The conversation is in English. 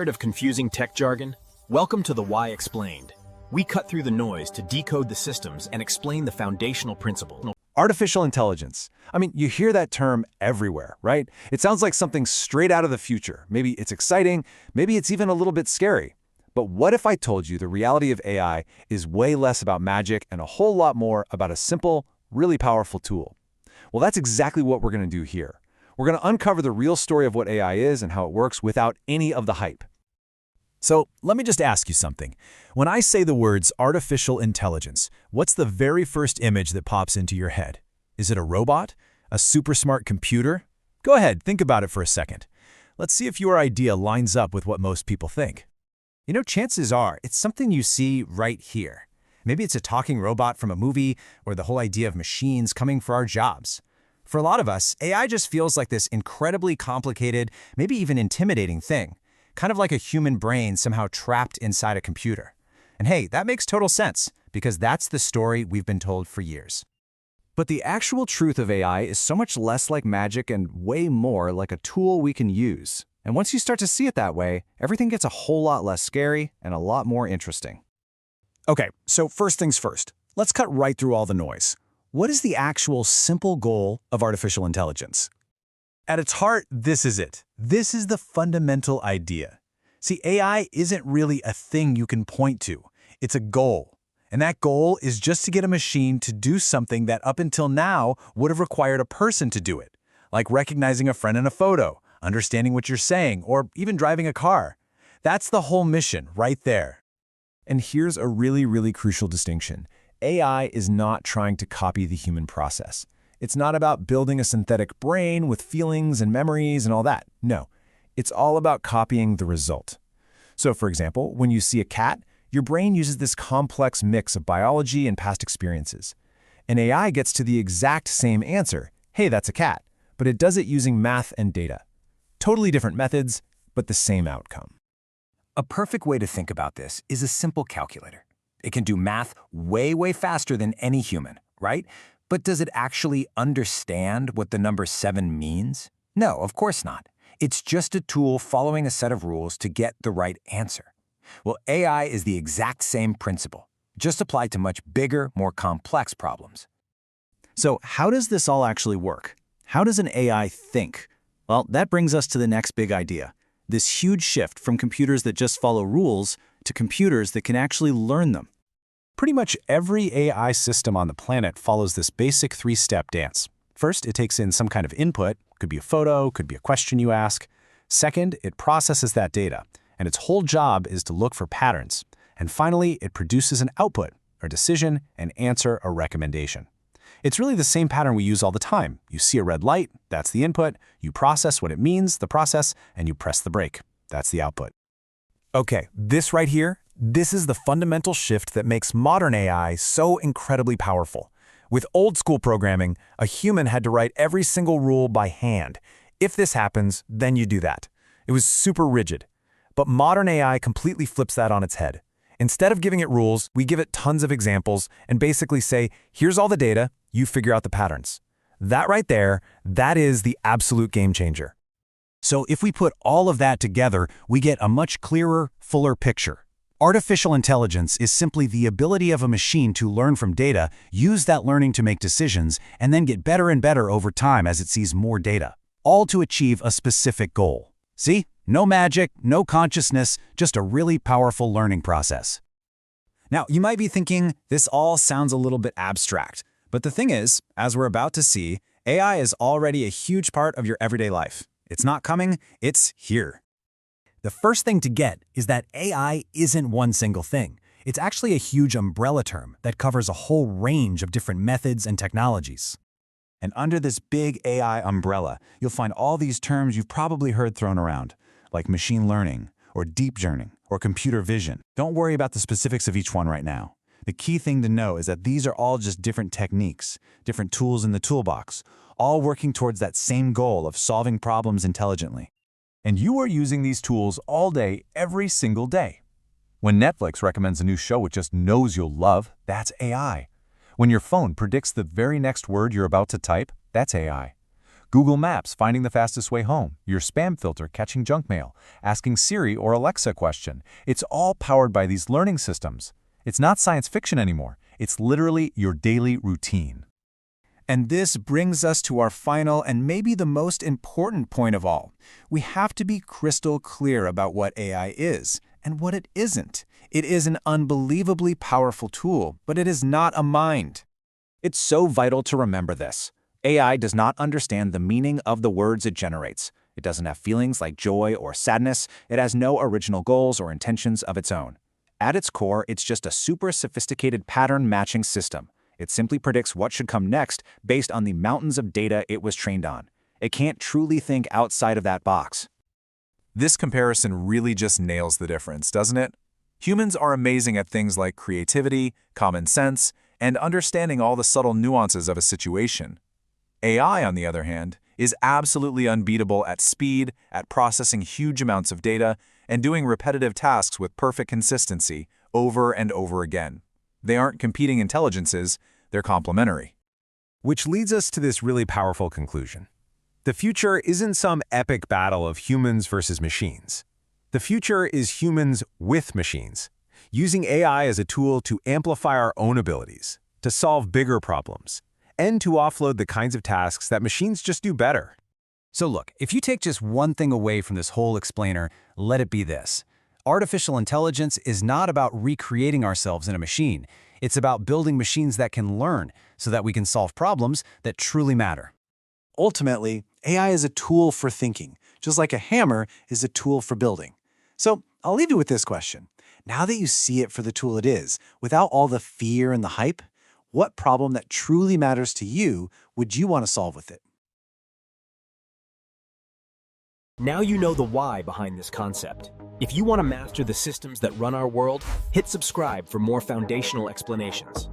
Tired of confusing tech jargon? Welcome to the Why Explained. We cut through the noise to decode the systems and explain the foundational principle. Artificial intelligence. I mean, you hear that term everywhere, right? It sounds like something straight out of the future. Maybe it's exciting, maybe it's even a little bit scary. But what if I told you the reality of AI is way less about magic and a whole lot more about a simple, really powerful tool? Well, that's exactly what we're going to do here. We're going to uncover the real story of what AI is and how it works without any of the hype. So let me just ask you something. When I say the words artificial intelligence, what's the very first image that pops into your head? Is it a robot? A super smart computer? Go ahead, think about it for a second. Let's see if your idea lines up with what most people think. Chances are it's something you see right here. Maybe it's a talking robot from a movie or the whole idea of machines coming for our jobs. For a lot of us, AI just feels like this incredibly complicated, maybe even intimidating thing. Kind of like a human brain somehow trapped inside a computer. And hey, that makes total sense, because that's the story we've been told for years. But the actual truth of AI is so much less like magic and way more like a tool we can use. And once you start to see it that way, everything gets a whole lot less scary and a lot more interesting. Okay, so first things first. Let's cut right through all the noise. What is the actual simple goal of artificial intelligence? At its heart, this is it. This is the fundamental idea. See, AI isn't really a thing you can point to. It's a goal. And that goal is just to get a machine to do something that up until now would have required a person to do it, like recognizing a friend in a photo, understanding what you're saying, or even driving a car. That's the whole mission right there. And here's a really crucial distinction. AI is not trying to copy the human process. It's not about building a synthetic brain with feelings and memories and all that. No, it's all about copying the result. So for example, when you see a cat, your brain uses this complex mix of biology and past experiences. An AI gets to the exact same answer, hey, that's a cat, but it does it using math and data. Totally different methods, but the same outcome. A perfect way to think about this is a simple calculator. It can do math way faster than any human, right? But does it actually understand what the number 7 means? No, of course not. It's just a tool following a set of rules to get the right answer. Well, AI is the exact same principle, just applied to much bigger, more complex problems. So how does this all actually work? How does an AI think? Well, that brings us to the next big idea. This huge shift from computers that just follow rules to computers that can actually learn them. Pretty much every AI system on the planet follows this basic 3-step dance. First, it takes in some kind of input, could be a photo, could be a question you ask. Second, it processes that data, and its whole job is to look for patterns. And finally, it produces an output, a decision, an answer, a recommendation. It's really the same pattern we use all the time. You see a red light, that's the input, you process what it means, the process, and you press the brake. That's the output. Okay, this right here, this is the fundamental shift that makes modern AI so incredibly powerful. With old-school programming, a human had to write every single rule by hand. If this happens, then you do that. It was super rigid. But modern AI completely flips that on its head. Instead of giving it rules, we give it tons of examples and basically say, here's all the data, you figure out the patterns. That right there, that is the absolute game changer. So if we put all of that together, we get a much clearer, fuller picture. Artificial intelligence is simply the ability of a machine to learn from data, use that learning to make decisions, and then get better and better over time as it sees more data, all to achieve a specific goal. See? No magic, no consciousness, just a really powerful learning process. Now, you might be thinking, this all sounds a little bit abstract. But the thing is, as we're about to see, AI is already a huge part of your everyday life. It's not coming, it's here. The first thing to get is that AI isn't one single thing. It's actually a huge umbrella term that covers a whole range of different methods and technologies. And under this big AI umbrella, you'll find all these terms you've probably heard thrown around, like machine learning, or deep learning, or computer vision. Don't worry about the specifics of each one right now. The key thing to know is that these are all just different techniques, different tools in the toolbox, all working towards that same goal of solving problems intelligently. And you are using these tools all day, every single day. When Netflix recommends a new show it just knows you'll love, that's AI. When your phone predicts the very next word you're about to type, that's AI. Google Maps finding the fastest way home, your spam filter catching junk mail, asking Siri or Alexa a question. It's all powered by these learning systems. It's not science fiction anymore. It's literally your daily routine. And this brings us to our final and maybe the most important point of all. We have to be crystal clear about what AI is and what it isn't. It is an unbelievably powerful tool, but it is not a mind. It's so vital to remember this. AI does not understand the meaning of the words it generates. It doesn't have feelings like joy or sadness. It has no original goals or intentions of its own. At its core, it's just a super sophisticated pattern matching system. It simply predicts what should come next based on the mountains of data it was trained on. It can't truly think outside of that box. This comparison really just nails the difference, doesn't it? Humans are amazing at things like creativity, common sense, and understanding all the subtle nuances of a situation. AI, on the other hand, is absolutely unbeatable at speed, at processing huge amounts of data, and doing repetitive tasks with perfect consistency over and over again. They aren't competing intelligences, they're complementary. Which leads us to this really powerful conclusion. The future isn't some epic battle of humans versus machines. The future is humans with machines, using AI as a tool to amplify our own abilities, to solve bigger problems, and to offload the kinds of tasks that machines just do better. So look, if you take just one thing away from this whole explainer, let it be this. Artificial intelligence is not about recreating ourselves in a machine. It's about building machines that can learn so that we can solve problems that truly matter. Ultimately, AI is a tool for thinking, just like a hammer is a tool for building. So I'll leave you with this question. Now that you see it for the tool it is, without all the fear and the hype, what problem that truly matters to you would you want to solve with it? Now you know the why behind this concept. If you want to master the systems that run our world, hit subscribe for more foundational explanations.